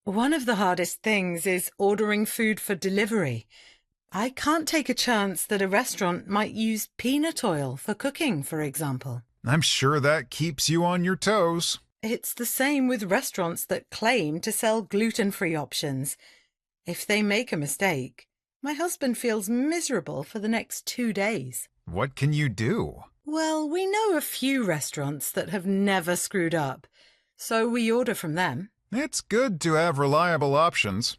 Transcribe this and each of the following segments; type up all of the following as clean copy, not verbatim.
One of the hardest things is ordering food for delivery. I can't take a chance that a restaurant might use peanut oil for cooking, for example. I'm sure that keeps you on your toes. It's the same with restaurants that claim to sell gluten-free options. If they make a mistake, my husband feels miserable for the next 2 days. What can you do? Well, we know a few restaurants that have never screwed up, so we order from them. It's good to have reliable options.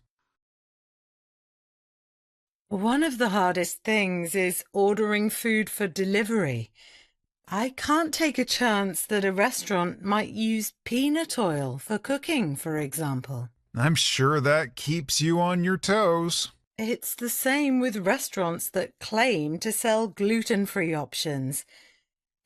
One of the hardest things is ordering food for delivery. I can't take a chance that a restaurant might use peanut oil for cooking, for example. I'm sure that keeps you on your toes. It's the same with restaurants that claim to sell gluten-free options.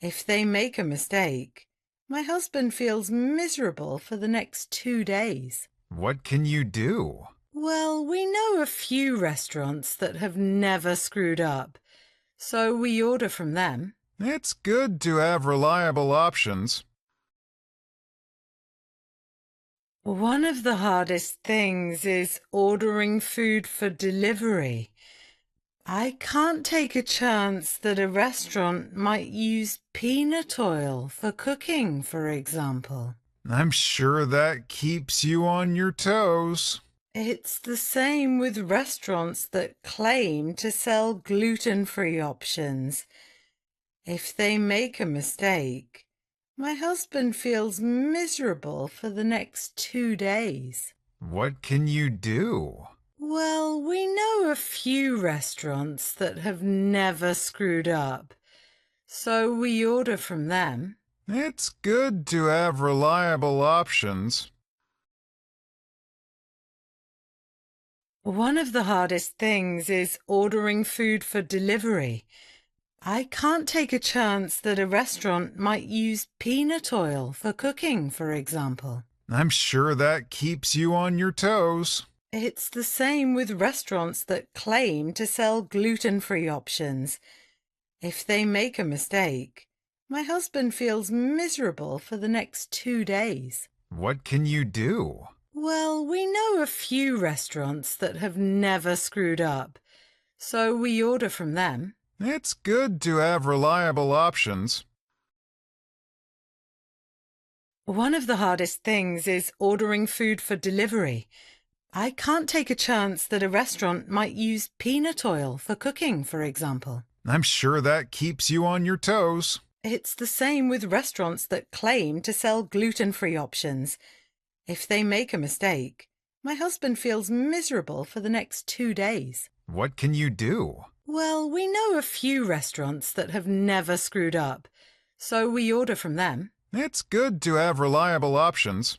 If they make a mistake, my husband feels miserable for the next 2 days. What can you do? Well, we know a few restaurants that have never screwed up, so we order from them. It's good to have reliable options. One of the hardest things is ordering food for delivery. I can't take a chance that a restaurant might use peanut oil for cooking, for example. I'm sure that keeps you on your toes. It's the same with restaurants that claim to sell gluten-free options. If they make a mistake, my husband feels miserable for the next 2 days. What can you do? Well, we know a few restaurants that have never screwed up, so we order from them. It's good to have reliable options. One of the hardest things is ordering food for delivery. I can't take a chance that a restaurant might use peanut oil for cooking, for example. I'm sure that keeps you on your toes. It's the same with restaurants that claim to sell gluten-free options. If they make a mistake, my husband feels miserable for the next 2 days. What can you do? Well, we know a few restaurants that have never screwed up, so we order from them. It's good to have reliable options. One of the hardest things is ordering food for delivery. I can't take a chance that a restaurant might use peanut oil for cooking, for example. I'm sure that keeps you on your toes. It's the same with restaurants that claim to sell gluten-free options. If they make a mistake, my husband feels miserable for the next 2 days. What can you do? Well, we know a few restaurants that have never screwed up, so we order from them. It's good to have reliable options.